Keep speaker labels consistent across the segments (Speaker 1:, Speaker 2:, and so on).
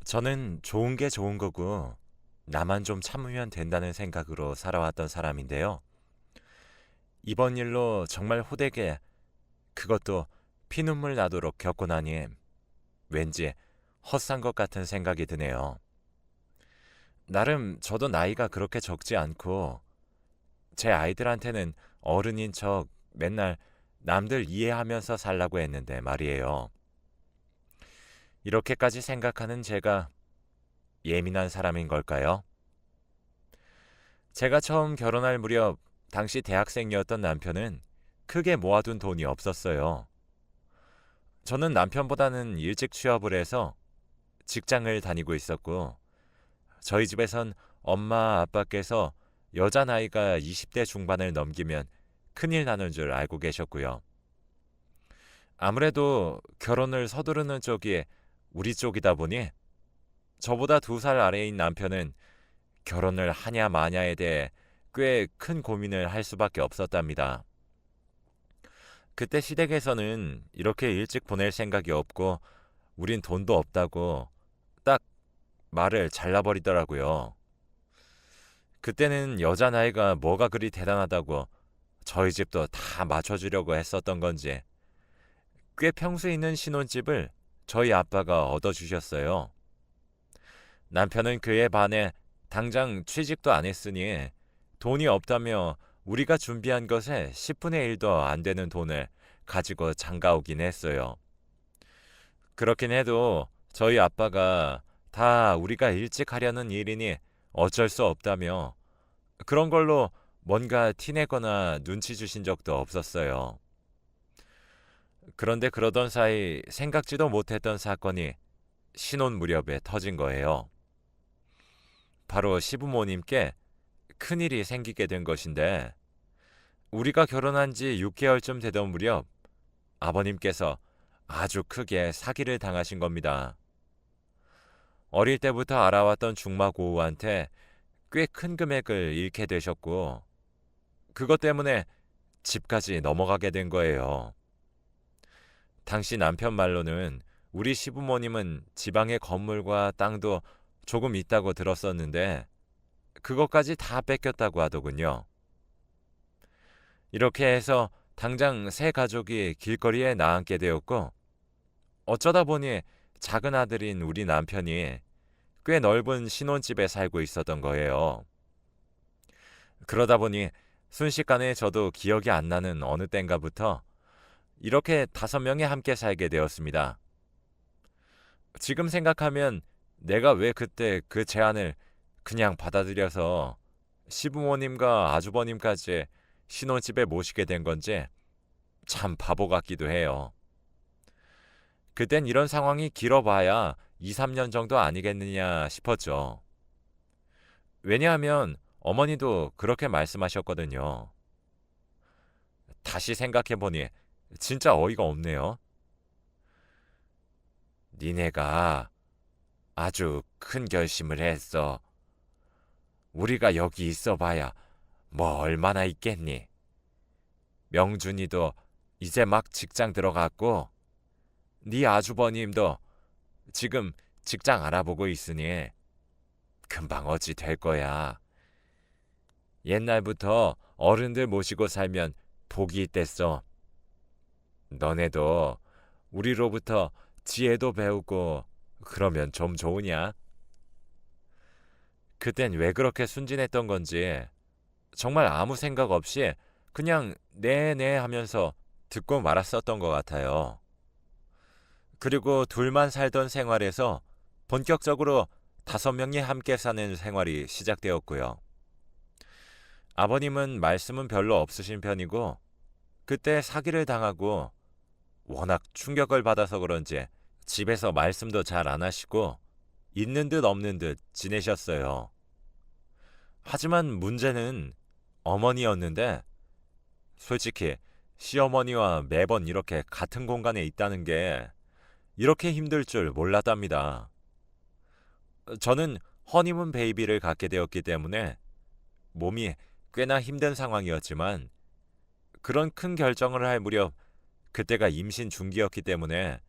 Speaker 1: 저는 좋은 게 좋은 거고 나만 좀 참으면 된다는 생각으로 살아왔던 사람인데요. 이번 일로 정말 호되게 그것도 피눈물 나도록 겪고 나니 왠지 헛산 것 같은 생각이 드네요. 나름 저도 나이가 그렇게 적지 않고 제 아이들한테는 어른인 척 맨날 남들 이해하면서 살라고 했는데 말이에요. 이렇게까지 생각하는 제가 예민한 사람인 걸까요? 제가 처음 결혼할 무렵 당시 대학생이었던 남편은 크게 모아둔 돈이 없었어요. 저는 남편보다는 일찍 취업을 해서 직장을 다니고 있었고, 저희 집에선 엄마 아빠께서 여자 나이가 20대 중반을 넘기면 큰일 나는 줄 알고 계셨고요. 아무래도 결혼을 서두르는 쪽이 우리 쪽이다 보니 저보다 2살 아래인 남편은 결혼을 하냐 마냐에 대해 꽤 큰 고민을 할 수밖에 없었답니다. 그때 시댁에서는 이렇게 일찍 보낼 생각이 없고 우린 돈도 없다고 딱 말을 잘라버리더라고요. 그때는 여자 나이가 뭐가 그리 대단하다고 저희 집도 다 맞춰주려고 했었던 건지 꽤 평수 있는 신혼집을 저희 아빠가 얻어주셨어요. 남편은 그에 반해 당장 취직도 안 했으니 돈이 없다며 우리가 준비한 것에 10분의 1도 안 되는 돈을 가지고 장가 오긴 했어요. 그렇긴 해도 저희 아빠가 다 우리가 일찍 하려는 일이니 어쩔 수 없다며 그런 걸로 뭔가 티내거나 눈치 주신 적도 없었어요. 그런데 그러던 사이 생각지도 못했던 사건이 신혼 무렵에 터진 거예요. 바로 시부모님께 큰일이 생기게 된 것인데 우리가 결혼한 지 6개월쯤 되던 무렵 아버님께서 아주 크게 사기를 당하신 겁니다. 어릴 때부터 알아왔던 중마고우한테 꽤 큰 금액을 잃게 되셨고 그것 때문에 집까지 넘어가게 된 거예요. 당시 남편 말로는 우리 시부모님은 지방의 건물과 땅도 조금 있다고 들었었는데 그것까지 다 뺏겼다고 하더군요. 이렇게 해서 당장 세 가족이 길거리에 나앉게 되었고 어쩌다 보니 작은 아들인 우리 남편이 꽤 넓은 신혼집에 살고 있었던 거예요. 그러다 보니 순식간에 저도 기억이 안 나는 어느 땐가부터 이렇게 5명이 함께 살게 되었습니다. 지금 생각하면 내가 왜 그때 그 제안을 그냥 받아들여서 시부모님과 아주버님까지 신혼집에 모시게 된 건지 참 바보 같기도 해요. 그땐 이런 상황이 길어봐야 2, 3년 정도 아니겠느냐 싶었죠. 왜냐하면 어머니도 그렇게 말씀하셨거든요. 다시 생각해보니 진짜 어이가 없네요. 니네가 아주 큰 결심을 했어. 우리가 여기 있어봐야 뭐 얼마나 있겠니? 명준이도 이제 막 직장 들어갔고 네 아주버님도 지금 직장 알아보고 있으니 금방 어찌 될 거야. 옛날부터 어른들 모시고 살면 복이 있댔어. 너네도 우리로부터 지혜도 배우고 그러면 좀 좋으냐? 그땐 왜 그렇게 순진했던 건지 정말 아무 생각 없이 그냥 네네 하면서 듣고 말았었던 것 같아요. 그리고 둘만 살던 생활에서 본격적으로 5명이 함께 사는 생활이 시작되었고요. 아버님은 말씀은 별로 없으신 편이고 그때 사기를 당하고 워낙 충격을 받아서 그런지 집에서 말씀도 잘 안 하시고 있는 듯 없는 듯 지내셨어요. 하지만 문제는 어머니였는데 솔직히 시어머니와 매번 이렇게 같은 공간에 있다는 게 이렇게 힘들 줄 몰랐답니다. 저는 허니문 베이비를 갖게 되었기 때문에 몸이 꽤나 힘든 상황이었지만 그런 큰 결정을 할 무렵 그때가 임신 중기였기 때문에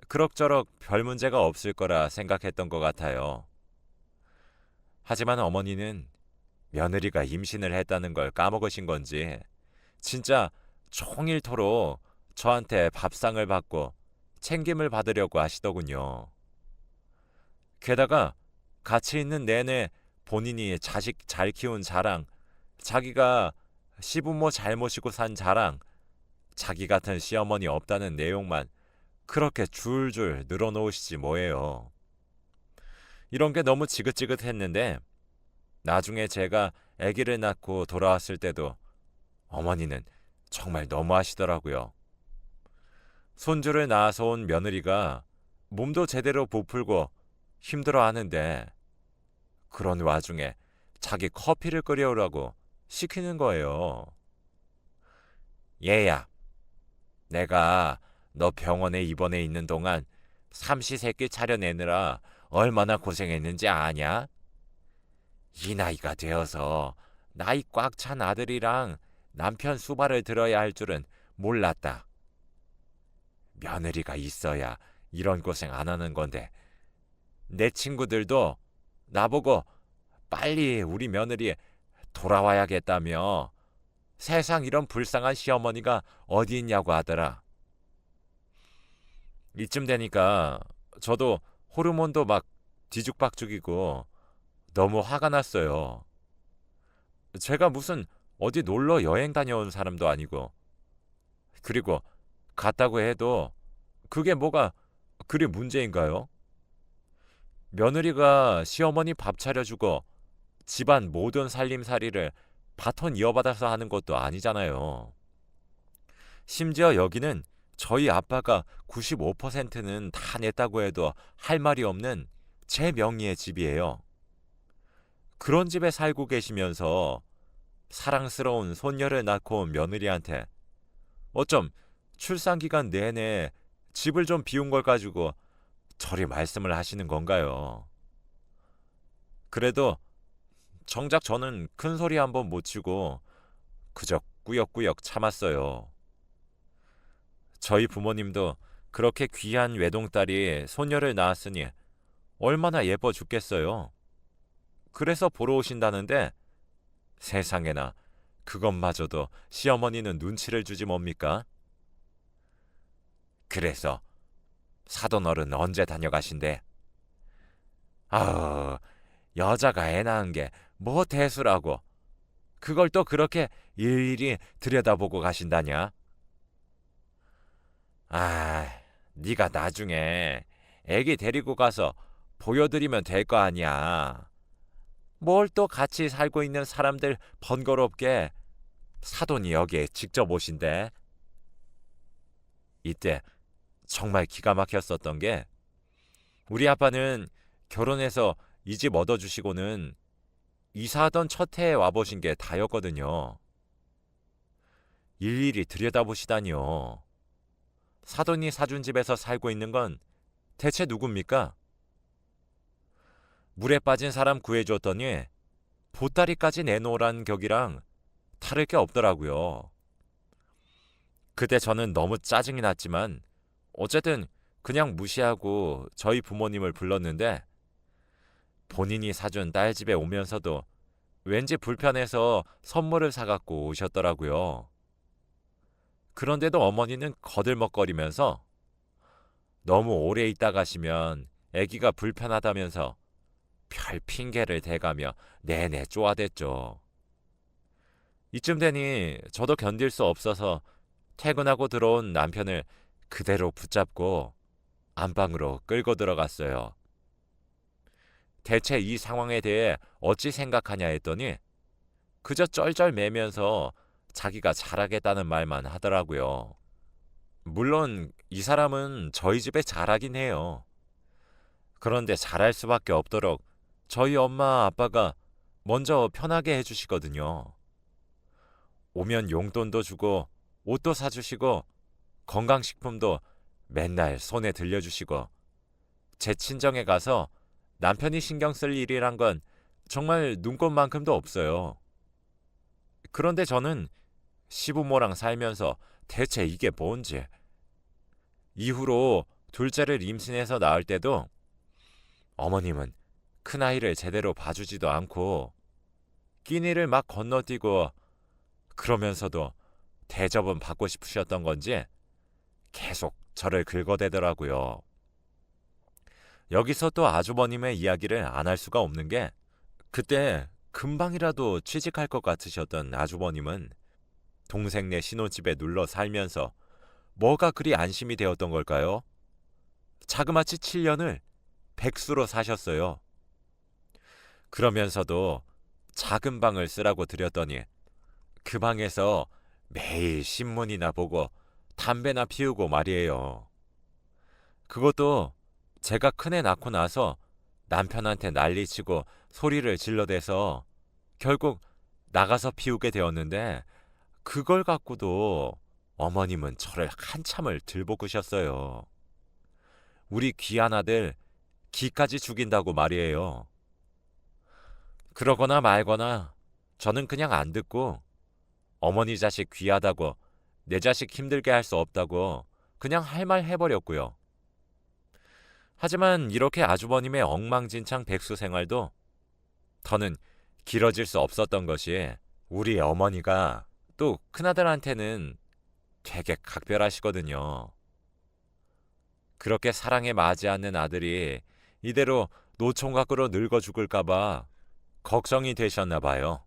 Speaker 1: 그럭저럭 별 문제가 없을 거라 생각했던 것 같아요. 하지만 어머니는 며느리가 임신을 했다는 걸 까먹으신 건지 진짜 종일토록 저한테 밥상을 받고 챙김을 받으려고 하시더군요. 게다가 같이 있는 내내 본인이 자식 잘 키운 자랑, 자기가 시부모 잘 모시고 산 자랑, 자기 같은 시어머니 없다는 내용만 그렇게 줄줄 늘어놓으시지 뭐예요. 이런 게 너무 지긋지긋했는데 나중에 제가 아기를 낳고 돌아왔을 때도 어머니는 정말 너무하시더라고요. 손주를 낳아서 온 며느리가 몸도 제대로 부풀고 힘들어하는데 그런 와중에 자기 커피를 끓여오라고 시키는 거예요. 얘야, 내가 너 병원에 입원해 있는 동안 삼시세끼 차려내느라 얼마나 고생했는지 아냐? 이 나이가 되어서 나이 꽉 찬 아들이랑 남편 수발을 들어야 할 줄은 몰랐다. 며느리가 있어야 이런 고생 안 하는 건데 내 친구들도 나보고 빨리 우리 며느리 돌아와야겠다며 세상 이런 불쌍한 시어머니가 어디 있냐고 하더라. 이쯤 되니까 저도 호르몬도 막 뒤죽박죽이고 너무 화가 났어요. 제가 무슨 어디 놀러 여행 다녀온 사람도 아니고 그리고 갔다고 해도 그게 뭐가 그리 문제인가요? 며느리가 시어머니 밥 차려주고 집안 모든 살림살이를 바톤 이어받아서 하는 것도 아니잖아요. 심지어 여기는 저희 아빠가 95%는 다 냈다고 해도 할 말이 없는 제 명의의 집이에요. 그런 집에 살고 계시면서 사랑스러운 손녀를 낳고 온 며느리한테 어쩜 출산 기간 내내 집을 좀 비운 걸 가지고 저리 말씀을 하시는 건가요? 그래도 정작 저는 큰 소리 한번 못 치고 그저 꾸역꾸역 참았어요. 저희 부모님도 그렇게 귀한 외동딸이 손녀를 낳았으니 얼마나 예뻐 죽겠어요. 그래서 보러 오신다는데 세상에나 그것마저도 시어머니는 눈치를 주지 뭡니까? 그래서 사돈어른 언제 다녀가신대? 아우, 여자가 애 낳은 게 뭐 대수라고 그걸 또 그렇게 일일이 들여다보고 가신다냐? 아, 네가 나중에 애기 데리고 가서 보여드리면 될 거 아니야. 뭘 또 같이 살고 있는 사람들 번거롭게 사돈이 여기에 직접 오신대. 이때 정말 기가 막혔었던 게 우리 아빠는 결혼해서 이 집 얻어주시고는 이사하던 첫 해에 와보신 게 다였거든요. 일일이 들여다보시다니요. 사돈이 사준 집에서 살고 있는 건 대체 누굽니까? 물에 빠진 사람 구해줬더니 보따리까지 내놓으란 격이랑 다를 게 없더라고요. 그때 저는 너무 짜증이 났지만 어쨌든 그냥 무시하고 저희 부모님을 불렀는데 본인이 사준 딸 집에 오면서도 왠지 불편해서 선물을 사갖고 오셨더라고요. 그런데도 어머니는 거들먹거리면서 너무 오래 있다 가시면 아기가 불편하다면서 별 핑계를 대가며 내내 쪼아댔죠. 이쯤 되니 저도 견딜 수 없어서 퇴근하고 들어온 남편을 그대로 붙잡고 안방으로 끌고 들어갔어요. 대체 이 상황에 대해 어찌 생각하냐 했더니 그저 쩔쩔매면서 자기가 잘하겠다는 말만 하더라고요. 물론 이 사람은 저희 집에 잘하긴 해요. 그런데 잘할 수밖에 없도록 저희 엄마 아빠가 먼저 편하게 해주시거든요. 오면 용돈도 주고 옷도 사주시고 건강식품도 맨날 손에 들려주시고 제 친정에 가서 남편이 신경 쓸 일이란 건 정말 눈꼽만큼도 없어요. 그런데 저는 시부모랑 살면서 대체 이게 뭔지 이후로 둘째를 임신해서 낳을 때도 어머님은 큰아이를 제대로 봐주지도 않고 끼니를 막 건너뛰고 그러면서도 대접은 받고 싶으셨던 건지 계속 저를 긁어대더라고요. 여기서 또 아주버님의 이야기를 안 할 수가 없는 게 그때 금방이라도 취직할 것 같으셨던 아주버님은 동생네 신혼집에 눌러 살면서 뭐가 그리 안심이 되었던 걸까요? 자그마치 7년을 백수로 사셨어요. 그러면서도 작은 방을 쓰라고 드렸더니 그 방에서 매일 신문이나 보고 담배나 피우고 말이에요. 그것도 제가 큰애 낳고 나서 남편한테 난리치고 소리를 질러대서 결국 나가서 피우게 되었는데 그걸 갖고도 어머님은 저를 한참을 들볶으셨어요. 우리 귀한 아들 기까지 죽인다고 말이에요. 그러거나 말거나 저는 그냥 안 듣고 어머니 자식 귀하다고 내 자식 힘들게 할 수 없다고 그냥 할 말 해버렸고요. 하지만 이렇게 아주버님의 엉망진창 백수 생활도 더는 길어질 수 없었던 것이 우리 어머니가 또 큰아들한테는 되게 각별하시거든요. 그렇게 사랑에 맞지 않는 아들이 이대로 노총각으로 늙어 죽을까봐 걱정이 되셨나 봐요.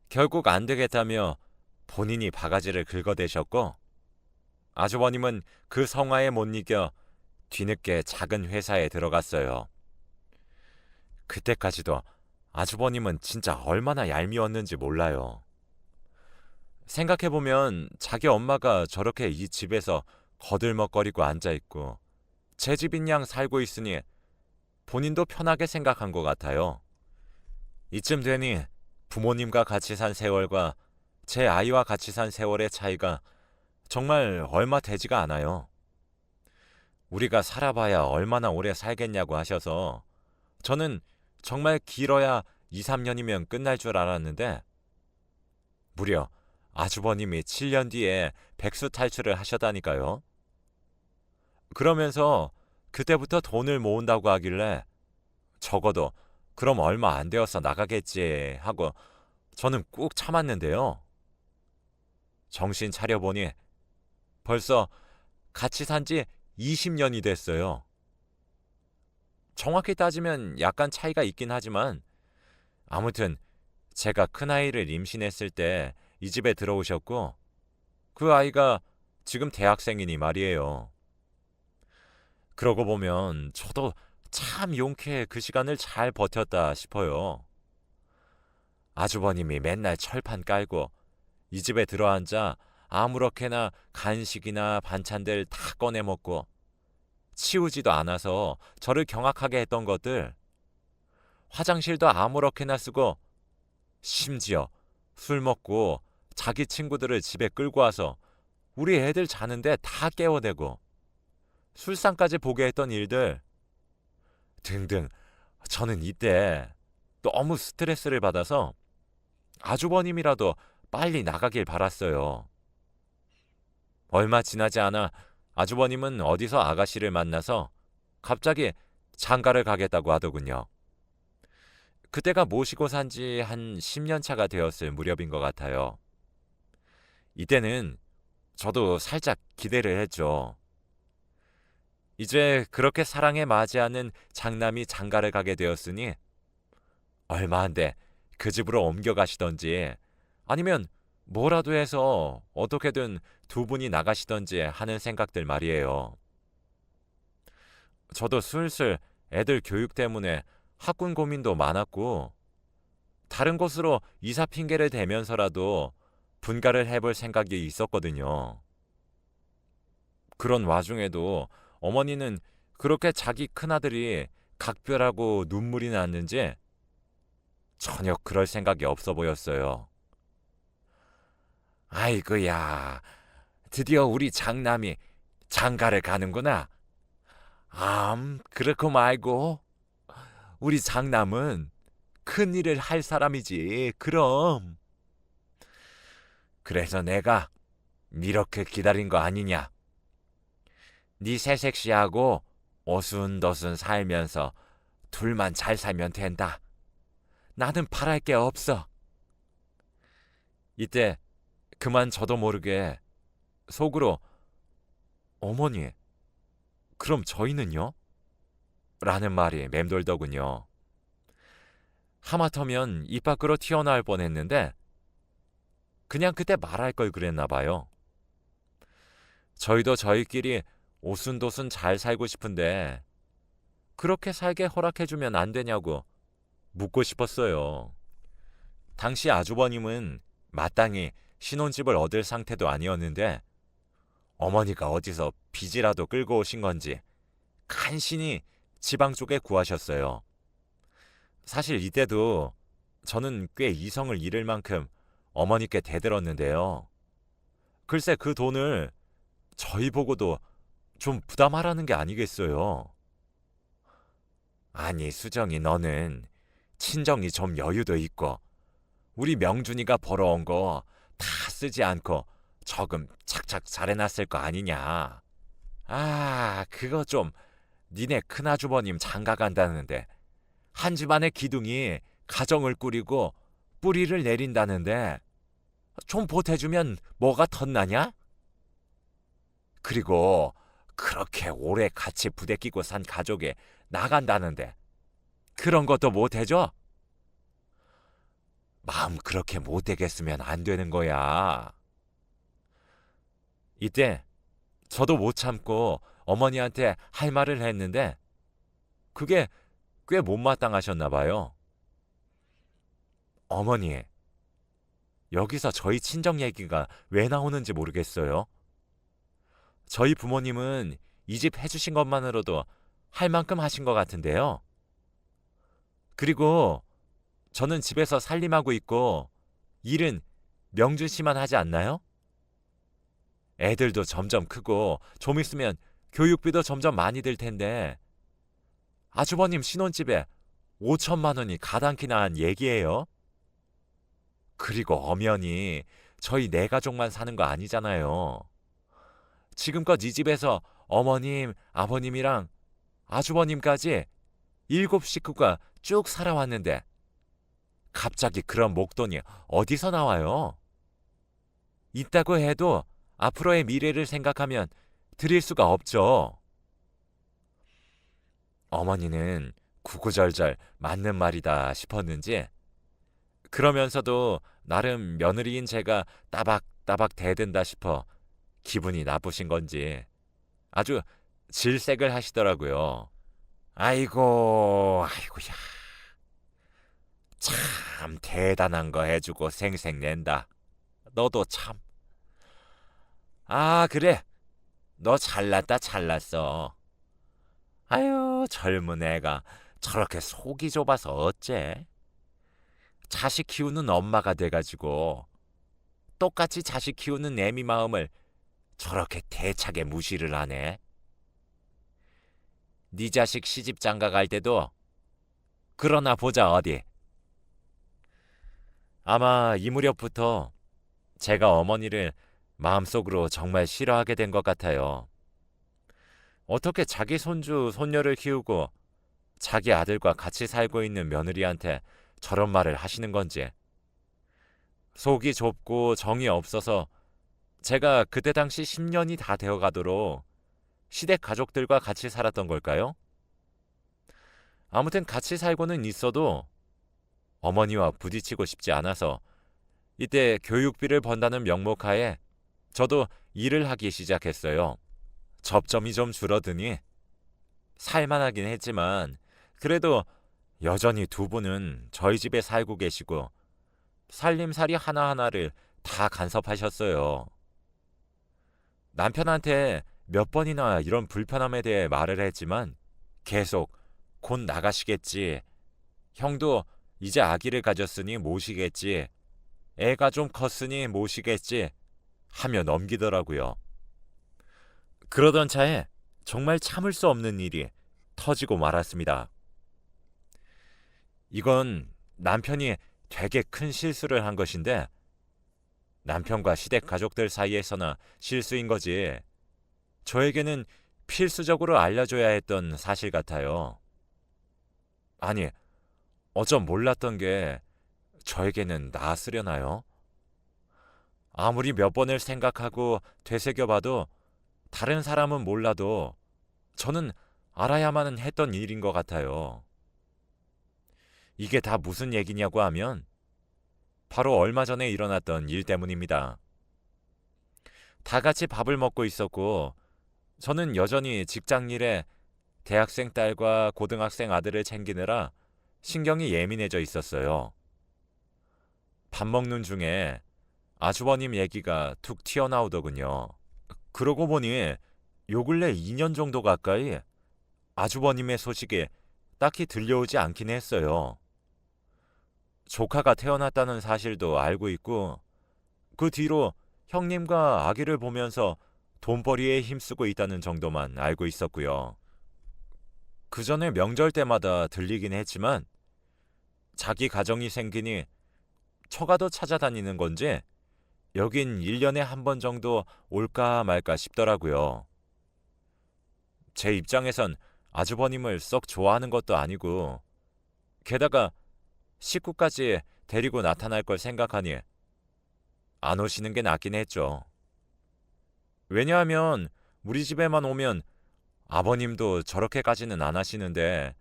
Speaker 1: 결국 안 되겠다며 본인이 바가지를 긁어대셨고 아주버님은 그 성화에 못 이겨 뒤늦게 작은 회사에 들어갔어요. 그때까지도 아주버님은 진짜 얼마나 얄미웠는지 몰라요. 생각해보면 자기 엄마가 저렇게 이 집에서 거들먹거리고 앉아있고 제 집인 양 살고 있으니 본인도 편하게 생각한 것 같아요. 이쯤 되니 부모님과 같이 산 세월과 제 아이와 같이 산 세월의 차이가 정말 얼마 되지가 않아요. 우리가 살아봐야 얼마나 오래 살겠냐고 하셔서 저는 정말 길어야 2, 3년이면 끝날 줄 알았는데 무려 아주버님이 7년 뒤에 백수 탈출을 하셨다니까요. 그러면서 그때부터 돈을 모은다고 하길래 적어도 그럼 얼마 안 되어서 나가겠지 하고 저는 꾹 참았는데요. 정신 차려보니 벌써 같이 산 지 20년이 됐어요. 정확히 따지면 약간 차이가 있긴 하지만 아무튼 제가 큰아이를 임신했을 때 이 집에 들어오셨고 그 아이가 지금 대학생이니 말이에요. 그러고 보면 저도 참 용케 그 시간을 잘 버텼다 싶어요. 아주버님이 맨날 철판 깔고 이 집에 들어앉아 아무렇게나 간식이나 반찬들 다 꺼내 먹고 치우지도 않아서 저를 경악하게 했던 것들, 화장실도 아무렇게나 쓰고 심지어 술 먹고 자기 친구들을 집에 끌고 와서 우리 애들 자는데 다 깨워대고 술상까지 보게 했던 일들 등등. 저는 이때 너무 스트레스를 받아서 아주버님이라도 빨리 나가길 바랐어요. 얼마 지나지 않아 아주버님은 어디서 아가씨를 만나서 갑자기 장가를 가겠다고 하더군요. 그때가 모시고 산 지 한 10년 차가 되었을 무렵인 것 같아요. 이때는 저도 살짝 기대를 했죠. 이제 그렇게 사랑에 맞이하는 장남이 장가를 가게 되었으니 얼마 안 돼 그 집으로 옮겨가시던지 아니면 뭐라도 해서 어떻게든 두 분이 나가시던지 하는 생각들 말이에요. 저도 슬슬 애들 교육 때문에 학군 고민도 많았고 다른 곳으로 이사 핑계를 대면서라도 분가를 해볼 생각이 있었거든요. 그런 와중에도 어머니는 그렇게 자기 큰아들이 각별하고 눈물이 났는지 전혀 그럴 생각이 없어 보였어요. 아이고야, 드디어 우리 장남이 장가를 가는구나. 그렇고 말고 우리 장남은 큰일을 할 사람이지. 그럼. 그래서 내가 이렇게 기다린 거 아니냐. 네 새색 씨하고 오순도순 살면서 둘만 잘 살면 된다. 나는 바랄 게 없어. 이때 그만 저도 모르게 속으로 어머니, 그럼 저희는요? 라는 말이 맴돌더군요. 하마터면 입 밖으로 튀어나올 뻔했는데 그냥 그때 말할 걸 그랬나 봐요. 저희도 저희끼리 오순도순 잘 살고 싶은데 그렇게 살게 허락해주면 안 되냐고 묻고 싶었어요. 당시 아주버님은 마땅히 신혼집을 얻을 상태도 아니었는데 어머니가 어디서 빚이라도 끌고 오신 건지 간신히 지방 쪽에 구하셨어요. 사실 이때도 저는 꽤 이성을 잃을 만큼 어머니께 대들었는데요. 글쎄 그 돈을 저희 보고도 좀 부담하라는 게 아니겠어요. 아니 수정이 너는 친정이 좀 여유도 있고 우리 명준이가 벌어온 거 다 쓰지 않고 저금 착착 잘해놨을 거 아니냐. 아 그거 좀 니네 큰아주버님 장가 간다는데 한 집안의 기둥이 가정을 꾸리고 뿌리를 내린다는데 좀 보태주면 뭐가 덧나냐? 그리고 그렇게 오래 같이 부대끼고 산 가족에 나간다는데 그런 것도 못해줘? 마음 그렇게 못되겠으면 안 되는 거야. 이때 저도 못 참고 어머니한테 할 말을 했는데 그게 꽤 못마땅하셨나 봐요. 어머니, 여기서 저희 친정 얘기가 왜 나오는지 모르겠어요. 저희 부모님은 이 집 해주신 것만으로도 할 만큼 하신 것 같은데요. 그리고 저는 집에서 살림하고 있고 일은 명준 씨만 하지 않나요? 애들도 점점 크고 좀 있으면 교육비도 점점 많이 들 텐데 아주버님 신혼집에 5천만 원이 가당키나 한 얘기예요. 그리고 엄연히 저희 네 가족만 사는 거 아니잖아요. 지금껏 이 집에서 어머님, 아버님이랑 아주버님까지 7식구가 쭉 살아왔는데 갑자기 그런 목돈이 어디서 나와요? 있다고 해도 앞으로의 미래를 생각하면 드릴 수가 없죠. 어머니는 구구절절 맞는 말이다 싶었는지 그러면서도 나름 며느리인 제가 따박따박 대든다 싶어 기분이 나쁘신 건지 아주 질색을 하시더라고요. 아이고야. 참 대단한 거 해주고 생색낸다. 너도 참. 아 그래. 너 잘났다 잘났어. 아유 젊은 애가 저렇게 속이 좁아서 어째. 자식 키우는 엄마가 돼가지고 똑같이 자식 키우는 애미 마음을 저렇게 대차게 무시를 하네. 네 자식 시집 장가 갈 때도 그러나 보자 어디. 아마 이 무렵부터 제가 어머니를 마음속으로 정말 싫어하게 된 것 같아요. 어떻게 자기 손주, 손녀를 키우고 자기 아들과 같이 살고 있는 며느리한테 저런 말을 하시는 건지. 속이 좁고 정이 없어서 제가 그때 당시 10년이 다 되어가도록 시댁 가족들과 같이 살았던 걸까요? 아무튼 같이 살고는 있어도 어머니와 부딪히고 싶지 않아서 이때 교육비를 번다는 명목하에 저도 일을 하기 시작했어요. 접점이 좀 줄어드니 살만하긴 했지만 그래도 여전히 두 분은 저희 집에 살고 계시고 살림살이 하나하나를 다 간섭하셨어요. 남편한테 몇 번이나 이런 불편함에 대해 말을 했지만 계속 곧 나가시겠지. 형도 이제 아기를 가졌으니 모시겠지. 애가 좀 컸으니 모시겠지. 하며 넘기더라고요. 그러던 차에 정말 참을 수 없는 일이 터지고 말았습니다. 이건 남편이 되게 큰 실수를 한 것인데 남편과 시댁 가족들 사이에서나 실수인 거지 저에게는 필수적으로 알려줘야 했던 사실 같아요. 아니, 어쩜 몰랐던 게 저에게는 나았으려나요? 아무리 몇 번을 생각하고 되새겨봐도 다른 사람은 몰라도 저는 알아야만 했던 일인 것 같아요. 이게 다 무슨 얘기냐고 하면 바로 얼마 전에 일어났던 일 때문입니다. 다 같이 밥을 먹고 있었고 저는 여전히 직장 일에 대학생 딸과 고등학생 아들을 챙기느라 신경이 예민해져 있었어요. 밥 먹는 중에 아주버님 얘기가 툭 튀어나오더군요. 그러고 보니 요 근래 2년 정도 가까이 아주버님의 소식이 딱히 들려오지 않긴 했어요. 조카가 태어났다는 사실도 알고 있고 그 뒤로 형님과 아기를 보면서 돈벌이에 힘쓰고 있다는 정도만 알고 있었고요. 그 전에 명절 때마다 들리긴 했지만 자기 가정이 생기니 처가도 찾아다니는 건지 여긴 1년에 한 번 정도 올까 말까 싶더라고요. 제 입장에선 아주버님을 썩 좋아하는 것도 아니고 게다가 식구까지 데리고 나타날 걸 생각하니 안 오시는 게 낫긴 했죠. 왜냐하면 우리 집에만 오면 아버님도 저렇게까지는 안 하시는데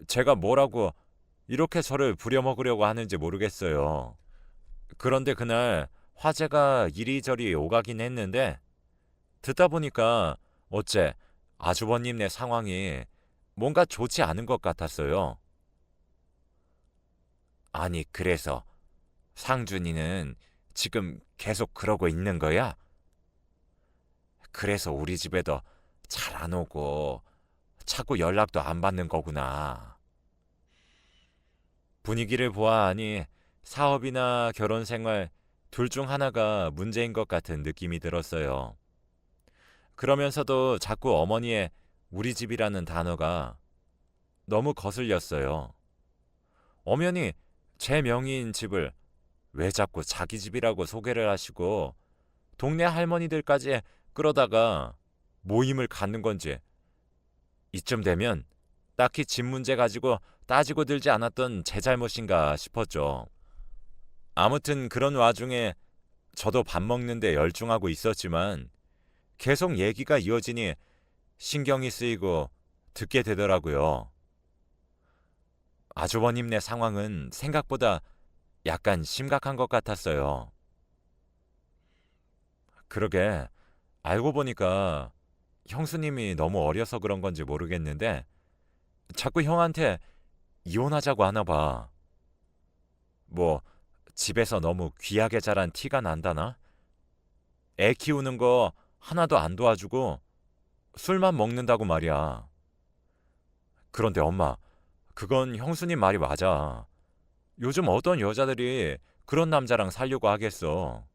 Speaker 1: 제가 뭐라고 이렇게 저를 부려먹으려고 하는지 모르겠어요. 그런데 그날 화제가 이리저리 오가긴 했는데 듣다 보니까 어째 아주버님네 상황이 뭔가 좋지 않은 것 같았어요. 아니, 그래서 상준이는 지금 계속 그러고 있는 거야? 그래서 우리 집에도 잘 안 오고 자꾸 연락도 안 받는 거구나. 분위기를 보아하니 사업이나 결혼 생활 둘 중 하나가 문제인 것 같은 느낌이 들었어요. 그러면서도 자꾸 어머니의 우리 집이라는 단어가 너무 거슬렸어요. 엄연히 제 명의인 집을 왜 자꾸 자기 집이라고 소개를 하시고 동네 할머니들까지 끌어다가 모임을 갖는 건지 이쯤 되면 딱히 집 문제 가지고 따지고 들지 않았던 제 잘못인가 싶었죠. 아무튼 그런 와중에 저도 밥 먹는데 열중하고 있었지만 계속 얘기가 이어지니 신경이 쓰이고 듣게 되더라고요. 아주버님네 상황은 생각보다 약간 심각한 것 같았어요. 그러게 알고 보니까 형수님이 너무 어려서 그런 건지 모르겠는데 자꾸 형한테 이혼하자고 하나 봐. 뭐 집에서 너무 귀하게 자란 티가 난다나? 애 키우는 거 하나도 안 도와주고 술만 먹는다고 말이야. 그런데 엄마, 그건 형수님 말이 맞아. 요즘 어떤 여자들이 그런 남자랑 살려고 하겠어.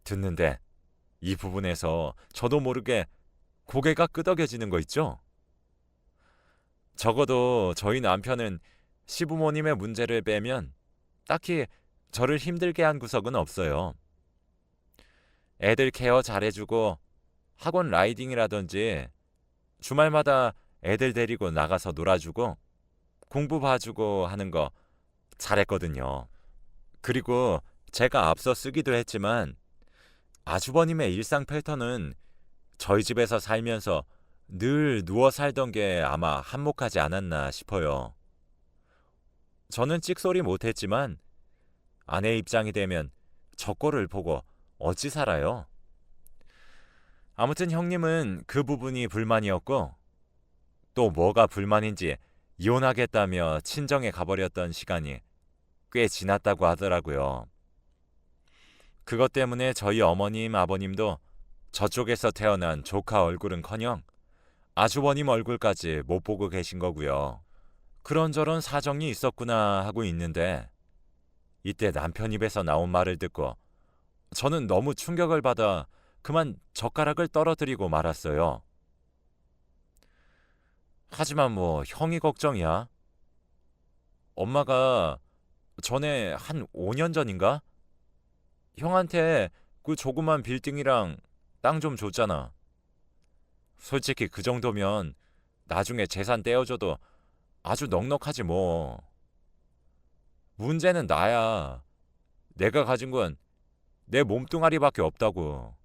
Speaker 1: 듣는데 이 부분에서 저도 모르게 고개가 끄덕여지는 거 있죠? 적어도 저희 남편은 시부모님의 문제를 빼면 딱히 저를 힘들게 한 구석은 없어요. 애들 케어 잘해주고 학원 라이딩이라든지 주말마다 애들 데리고 나가서 놀아주고 공부 봐주고 하는 거 잘했거든요. 그리고 제가 앞서 쓰기도 했지만 아주버님의 일상 패턴은 저희 집에서 살면서 늘 누워 살던 게 아마 한몫하지 않았나 싶어요. 저는 찍소리 못했지만 아내 입장이 되면 저 꼴을 보고 어찌 살아요? 아무튼 형님은 그 부분이 불만이었고 또 뭐가 불만인지 이혼하겠다며 친정에 가버렸던 시간이 꽤 지났다고 하더라고요. 그것 때문에 저희 어머님, 아버님도 저쪽에서 태어난 조카 얼굴은커녕 아주버님 얼굴까지 못 보고 계신 거고요. 그런저런 사정이 있었구나 하고 있는데 이때 남편 입에서 나온 말을 듣고 저는 너무 충격을 받아 그만 젓가락을 떨어뜨리고 말았어요. 하지만 뭐 형이 걱정이야. 엄마가 전에 한 5년 전인가? 형한테 그 조그만 빌딩이랑 땅 좀 줬잖아. 솔직히 그 정도면 나중에 재산 떼어줘도 아주 넉넉하지 뭐. 문제는 나야. 내가 가진 건 내 몸뚱아리밖에 없다고.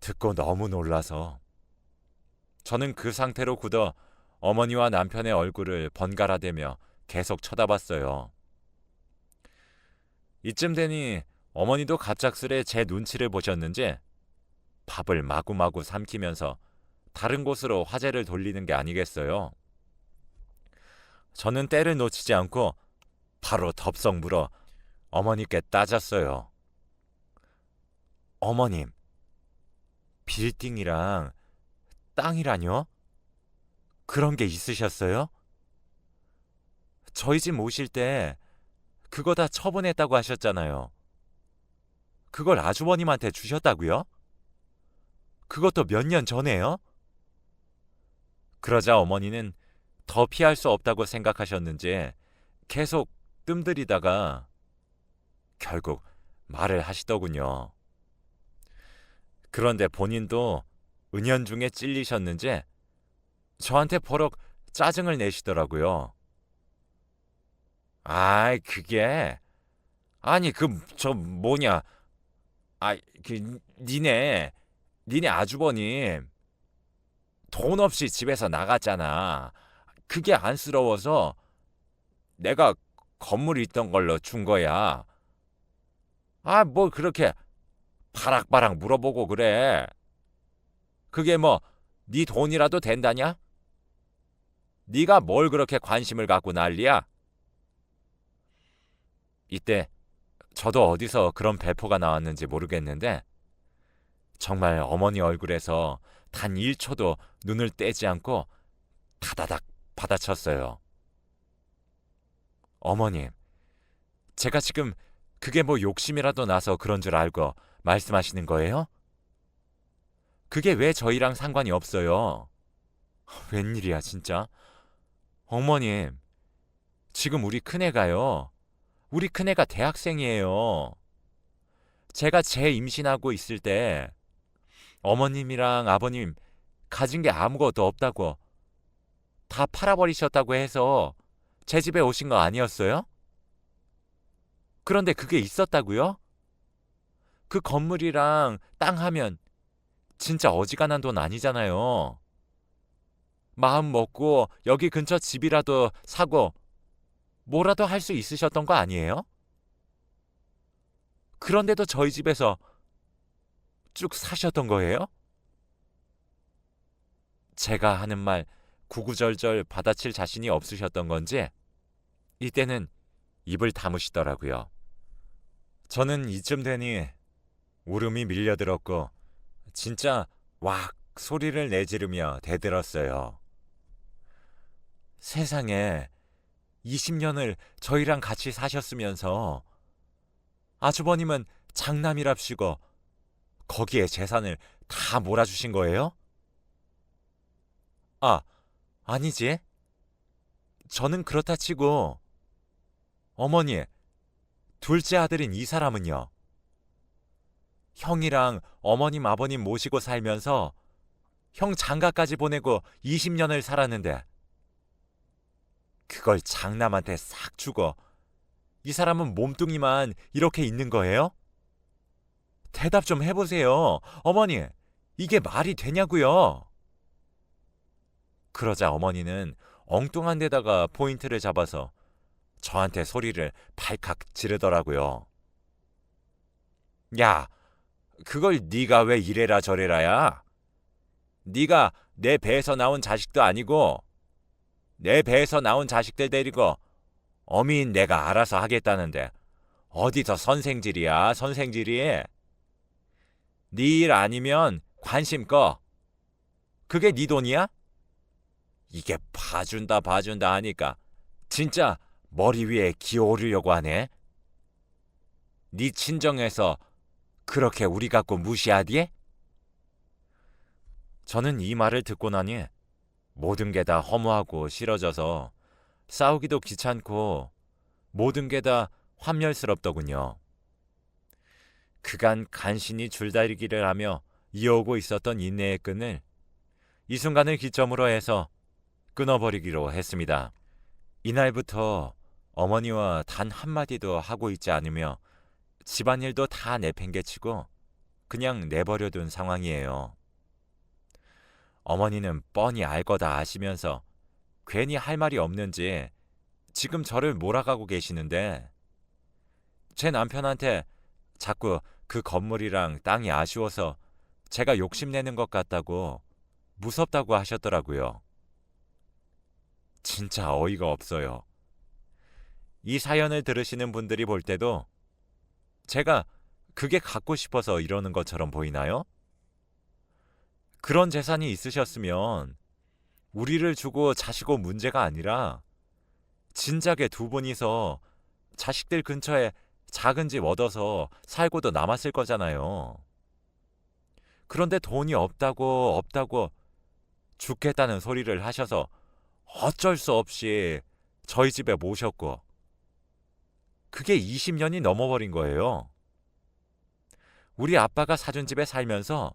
Speaker 1: 듣고 너무 놀라서 저는 그 상태로 굳어 어머니와 남편의 얼굴을 번갈아 대며 계속 쳐다봤어요. 이쯤 되니 어머니도 갑작스레 제 눈치를 보셨는지 밥을 마구마구 삼키면서 다른 곳으로 화제를 돌리는 게 아니겠어요. 저는 때를 놓치지 않고 바로 덥석 물어 어머니께 따졌어요. 어머님, 빌딩이랑 땅이라뇨? 그런 게 있으셨어요? 저희 집 오실 때 그거 다 처분했다고 하셨잖아요. 그걸 아주버님한테 주셨다고요? 그것도 몇 년 전에요? 그러자 어머니는 더 피할 수 없다고 생각하셨는지 계속 뜸들이다가 결국 말을 하시더군요. 그런데 본인도 은연중에 찔리셨는지 저한테 버럭 짜증을 내시더라고요. 아이, 그게 아니 저 뭐냐, 니네 아주버님 돈 없이 집에서 나갔잖아. 그게 안쓰러워서 내가 건물이 있던 걸로 준 거야. 뭘 그렇게 바락바락 물어보고 그래. 그게 뭐 네 돈이라도 된다냐? 네가 뭘 그렇게 관심을 갖고 난리야? 이때 저도 어디서 그런 배포가 나왔는지 모르겠는데 정말 어머니 얼굴에서 단 1초도 눈을 떼지 않고 다다닥 받아쳤어요. 어머님, 제가 지금 그게 뭐 욕심이라도 나서 그런 줄 알고 말씀하시는 거예요? 그게 왜 저희랑 상관이 없어요? 웬일이야 진짜? 어머님, 지금 우리 큰애가요. 우리 큰애가 대학생이에요. 제가 임신하고 있을 때 어머님이랑 아버님 가진 게 아무것도 없다고 다 팔아버리셨다고 해서 제 집에 오신 거 아니었어요? 그런데 그게 있었다고요? 그 건물이랑 땅 하면 진짜 어지간한 돈 아니잖아요. 마음 먹고 여기 근처 집이라도 사고 뭐라도 할 수 있으셨던 거 아니에요? 그런데도 저희 집에서 쭉 사셨던 거예요? 제가 하는 말 구구절절 받아칠 자신이 없으셨던 건지 이때는 입을 다무시더라고요. 저는 이쯤 되니 울음이 밀려들었고 진짜 왁 소리를 내지르며 대들었어요. 세상에 20년을 저희랑 같이 사셨으면서 아주버님은 장남이랍시고 거기에 재산을 다 몰아주신 거예요? 아니지. 저는 그렇다 치고 어머니, 둘째 아들인 이 사람은요. 형이랑 어머님 아버님 모시고 살면서 형 장가까지 보내고 20년을 살았는데 그걸 장남한테 싹 주고 이 사람은 몸뚱이만 이렇게 있는 거예요? 대답 좀 해보세요. 어머니, 이게 말이 되냐고요? 그러자 어머니는 엉뚱한 데다가 포인트를 잡아서 저한테 소리를 발칵 지르더라고요. 야, 그걸 네가 왜 이래라 저래라야? 네가 내 배에서 나온 자식도 아니고 내 배에서 나온 자식들 데리고 어미인 내가 알아서 하겠다는데 어디서 선생질이야, 선생질이? 네 일 아니면 관심 꺼. 그게 네 돈이야? 이게 봐준다 하니까 진짜 머리 위에 기어 오르려고 하네. 네 친정에서 그렇게 우리 갖고 무시하디에? 저는 이 말을 듣고 나니 모든 게 다 허무하고 싫어져서 싸우기도 귀찮고 모든 게 다 환멸스럽더군요. 그간 간신히 줄다리기를 하며 이어오고 있었던 인내의 끈을 이 순간을 기점으로 해서 끊어버리기로 했습니다. 이날부터 어머니와 단 한마디도 하고 있지 않으며 집안일도 다 내팽개치고 그냥 내버려둔 상황이에요. 어머니는 뻔히 알 거다 아시면서 괜히 할 말이 없는지 지금 저를 몰아가고 계시는데 제 남편한테 자꾸 그 건물이랑 땅이 아쉬워서 제가 욕심내는 것 같다고 무섭다고 하셨더라고요. 진짜 어이가 없어요. 이 사연을 들으시는 분들이 볼 때도 제가 그게 갖고 싶어서 이러는 것처럼 보이나요? 그런 재산이 있으셨으면 우리를 주고 자시고 문제가 아니라 진작에 두 분이서 자식들 근처에 작은 집 얻어서 살고도 남았을 거잖아요. 그런데 돈이 없다고 죽겠다는 소리를 하셔서 어쩔 수 없이 저희 집에 모셨고 그게 20년이 넘어버린 거예요. 우리 아빠가 사준 집에 살면서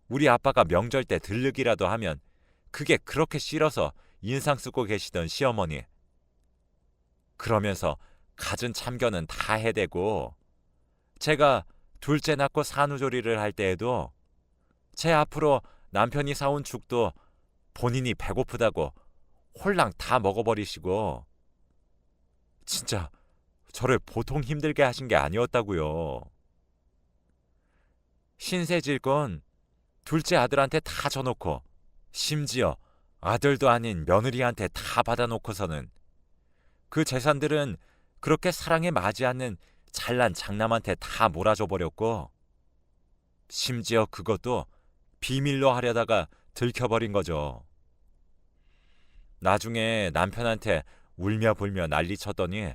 Speaker 1: 우리 아빠가 명절 때 들르기라도 하면 그게 그렇게 싫어서 인상 쓰고 계시던 시어머니. 그러면서 갖은 참견은 다 해대고 제가 둘째 낳고 산후조리를 할 때에도 제 앞으로 남편이 사온 죽도 본인이 배고프다고 홀랑 다 먹어버리시고 진짜 저를 보통 힘들게 하신 게 아니었다고요. 신세 질 건 둘째 아들한테 다 줘놓고 심지어 아들도 아닌 며느리한테 다 받아놓고서는 그 재산들은 그렇게 사랑에 맞지 않는 잘난 장남한테 다 몰아줘 버렸고 심지어 그것도 비밀로 하려다가 들켜버린 거죠. 나중에 남편한테 울며 불며 난리쳤더니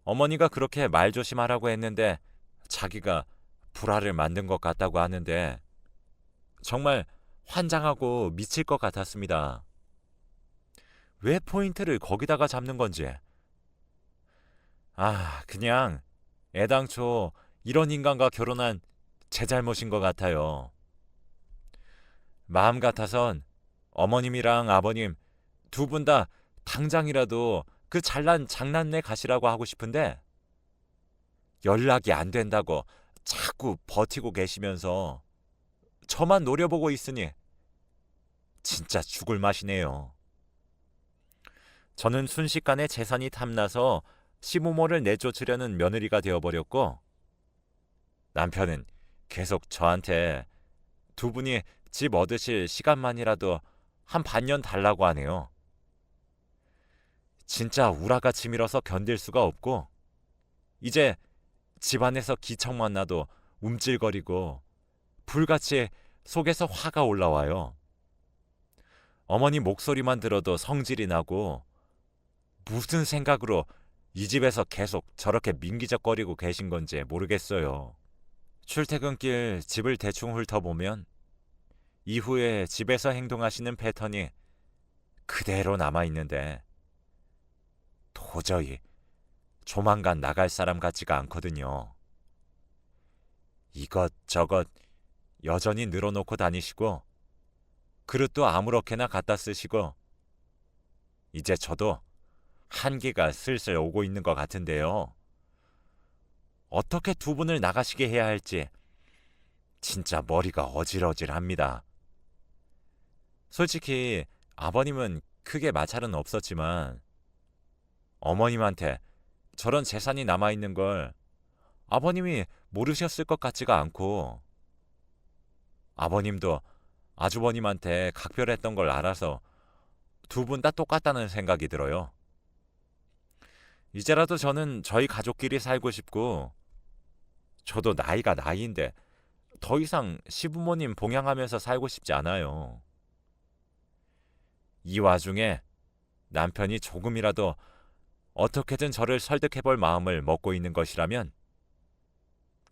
Speaker 1: 어머니가 그렇게 말조심하라고 했는데 자기가 불화를 만든 것 같다고 하는데 정말 환장하고 미칠 것 같았습니다. 왜 포인트를 거기다가 잡는 건지. 그냥 애당초 이런 인간과 결혼한 제 잘못인 것 같아요. 마음 같아선 어머님이랑 아버님 두 분 다 당장이라도 그 잘난 장난내 가시라고 하고 싶은데 연락이 안 된다고 자꾸 버티고 계시면서 저만 노려보고 있으니 진짜 죽을 맛이네요. 저는 순식간에 재산이 탐나서 시부모를 내쫓으려는 며느리가 되어버렸고 남편은 계속 저한테 두 분이 집 얻으실 시간만이라도 한 반년 달라고 하네요. 진짜 우라가 치밀어서 견딜 수가 없고 이제 집안에서 기척만 나도 움찔거리고 불같이 속에서 화가 올라와요. 어머니 목소리만 들어도 성질이 나고 무슨 생각으로 이 집에서 계속 저렇게 민기적거리고 계신 건지 모르겠어요. 출퇴근길 집을 대충 훑어보면 이후에 집에서 행동하시는 패턴이 그대로 남아있는데 도저히 조만간 나갈 사람 같지가 않거든요. 이것저것 여전히 늘어놓고 다니시고 그릇도 아무렇게나 갖다 쓰시고 이제 저도 한계가 슬슬 오고 있는 것 같은데요. 어떻게 두 분을 나가시게 해야 할지 진짜 머리가 어질어질합니다. 솔직히 아버님은 크게 마찰은 없었지만 어머님한테 저런 재산이 남아있는 걸 아버님이 모르셨을 것 같지가 않고 아버님도 아주버님한테 각별했던 걸 알아서 두 분 다 똑같다는 생각이 들어요. 이제라도 저는 저희 가족끼리 살고 싶고 저도 나이가 나이인데 더 이상 시부모님 봉양하면서 살고 싶지 않아요. 이 와중에 남편이 조금이라도 어떻게든 저를 설득해볼 마음을 먹고 있는 것이라면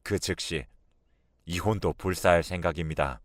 Speaker 1: 그 즉시 이혼도 불사할 생각입니다.